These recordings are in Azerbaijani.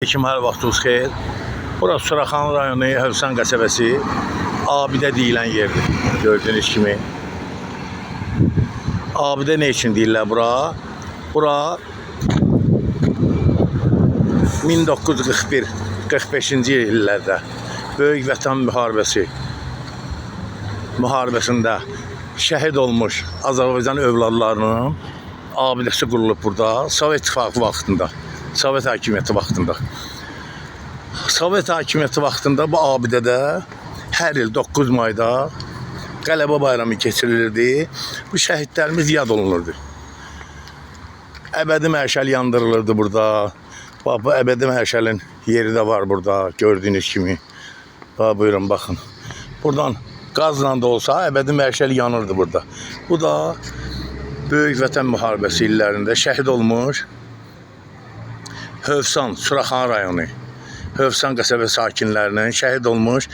Kim hər vaxtınız xeyir. Burası Suraxanı rayonu Hövsan qəsəbəsi abidə deyilən yerdir. Gördüyünüz kimi. Abidə ne için deyirlər bura? Bura 1941-45-ci illərdə Böyük Vətən müharibəsində şəhid olmuş Azərbaycan övladlarının abidəsi qurulub burada. Sovet İttifaqı vaxtında. Sovet hakimiyyəti vaxtında. Sovet hakimiyyəti vaxtında bu abidədə hər il 9 mayda Qələbə bayramı keçirilirdi. Bu şəhidlərimiz yad olunurdu. Əbədi məşəl yandırılırdı burada. Bax, bu əbədi məşəlin yeri də var burada, gördüyünüz kimi. Bax, buyurun, baxın. Buradan qazla da olsa əbədi məşəl yanırdı burada. Bu da Böyük Vətən müharibəsi illərində şəhid olmuş Hövsan, Suraxanı rayonu, Hövsan qəsəbə sakinlərinin şəhid olmuş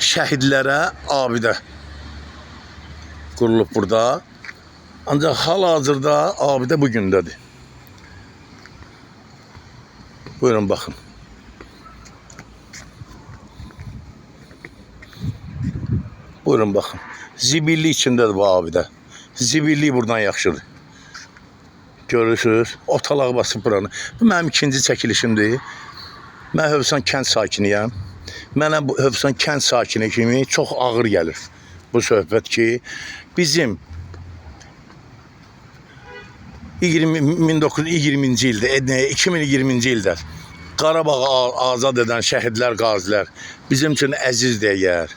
şəhidlərə abidə qurulub burada. Ancaq hal-hazırda abidə bu gündədir. Buyurun, baxın. Buyurun, baxın. Zibilli içindədir bu abidə. Zibilli buradan yaxşıdır. Görürsünüz, otalaq basıb buranı. Bu mənim ikinci çəkilişimdir. Mən Hövsan kənd sakiniyəm. Mənə bu Hövsan kənd sakini kimi çox ağır gəlir bu söhbət ki, bizim 1920-ci ildə, 2020-ci ildə Qarabağı azad edən şəhidlər, qazilər bizim üçün əziz deyər.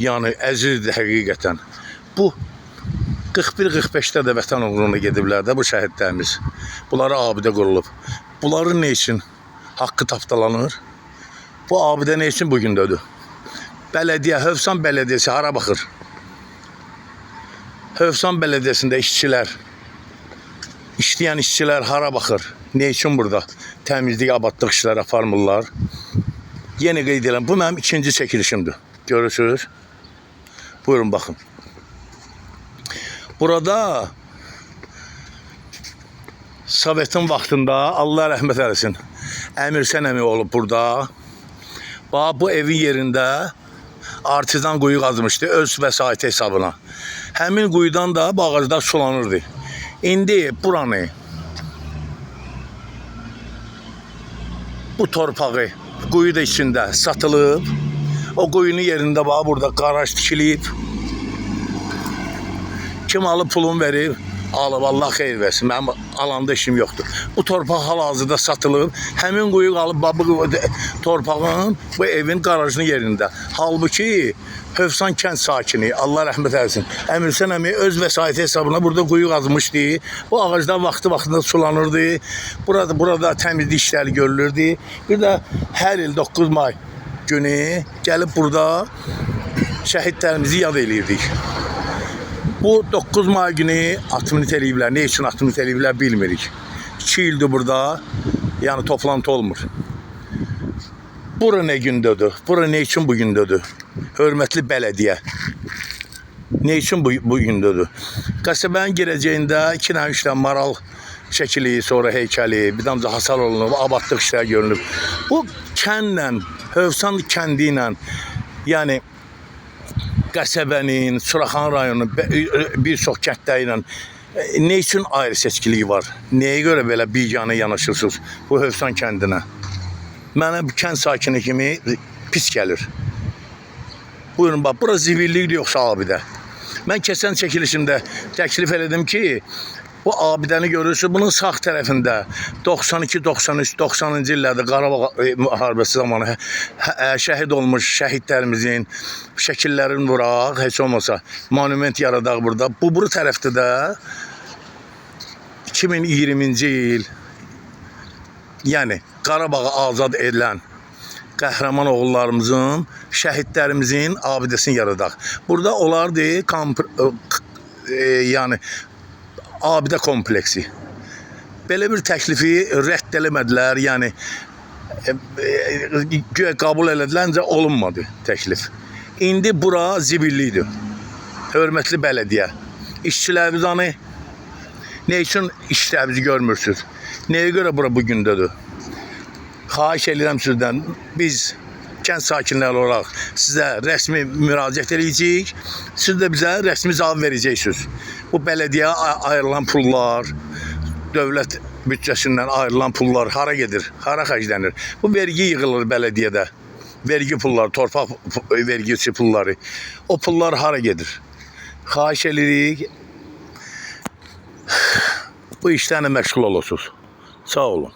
Yəni, əzizdir həqiqətən. Bu 41-45'də də vətən uğruna gediblər də bu şəhidlərimiz. Bunlara abidə qurulub. Bunların ne için haqqı tapdalanır? Bu abidə ne için bugün dödü? Bələdiyyə, Hövsan Bələdiyyəsi hara baxır? Hövsan Bələdiyyəsində işləyən işçilər hara baxır? Ne için burada təmizlik, abadlıq işləri aparmırlar? Yeni qeyd edirəm, bu mənim ikinci çəkilişimdir. Görürsünüz? Buyurun, baxın. Burada Sovetin vaxtında, Allah rəhmət eləsin, Əmir Sənəmi olub burada. Bax, bu evin yerində artizan quyu qazmışdı öz vəsaiti hesabına. Həmin quyudan da bu ağaclar sulanırdı. İndi buranı, bu torpağı quyu da içində satılıb. O quyunun yerində bax, burada qaraj tikilib. Kim alıb pulun verib, alıb, Allah xeyir versin. Mənim alanda işim yoxdur. Bu torpaq hal-hazırda satılıb. Həmin quyu qalıb bu torpağın, bu evin qarajının yerində. Halbuki Hövsan kənd sakini, Allah rəhmət eləsin, Əmir Sənəmi öz vəsaiti hesabına burada quyu qazmışdı. Bu ağaclar vaxtı-vaxtında sulanırdı. Burada təmizlik işləri görülürdü. Bir də hər il 9 may günü gəlib burada şəhidlərimizi yad eləyirdik. Bu 9 may günü atminit eləyiblər. Ne için atminit eləyiblər bilmirik. 2 ildir burada, yəni toplantı olmur. Bura ne gündədir? Bura ne için bu gündədir? Hörmətli bələdiyyə. Ne için bu gündədir? Qəsəbənin girəcəyində 2-3 dənə maral şəkili, sonra heykəli, bir damca hasar olunub, abadlıq işləri görünüb. Bu kəndlə, Hövsan kəndi ilə, yəni qəsəbənin, Suraxanı rayonunun bir çox kəndləri ilə ne için ayrı seçkiliyi var? Neye görə belə biganə yanaşırsınız bu Hövsan kəndinə? Mənə bu kənd sakini kimi pis gəlir. Buyurun, bax, bura zibillikdir yoxsa abidə. Mən keçən çəkilişimdə təklif elədim ki, bu abidəni görürsünüz, bunun sağ tərəfində 92, 93, 90-cı illərdə Qarabağ müharibəsi zamanı şəhid olmuş şəhidlərimizin şəkillərini vuraq, heç olmasa monument yaradaq burada. Bu tərəfdə də 2020-ci il, yəni Qarabağı azad edilən qəhrəman oğullarımızın, şəhidlərimizin abidəsini yaradaq. Burada olardı yəni abidə kompleksi. Belə bir təklifi rədd eləmədilər, yəni qəbul elədilər, ancaq olunmadı təklif. İndi bura zibillidir. Hörmətli bələdiyyə. İşçilərimiz Ne üçün işlərimizi görmürsünüz? Nəyə görə bura bu gündədir? Xahiş edirəm sizdən, biz kənd sakinləri olaraq sizə rəsmi müraciət edəcəyik. Siz də bizə rəsmi cavab verəcəksiniz. Bu bələdiyyəyə ayrılan pullar, dövlət büdcəsindən ayrılan pullar hara gedir, hara xərclənir? Bu vergi yığılır bələdiyyədə. Vergi pulları, torpaq vergisi pulları. O pullar hara gedir? Xahiş edirik, bu işlərlə məşğul olursunuz. Sağ olun.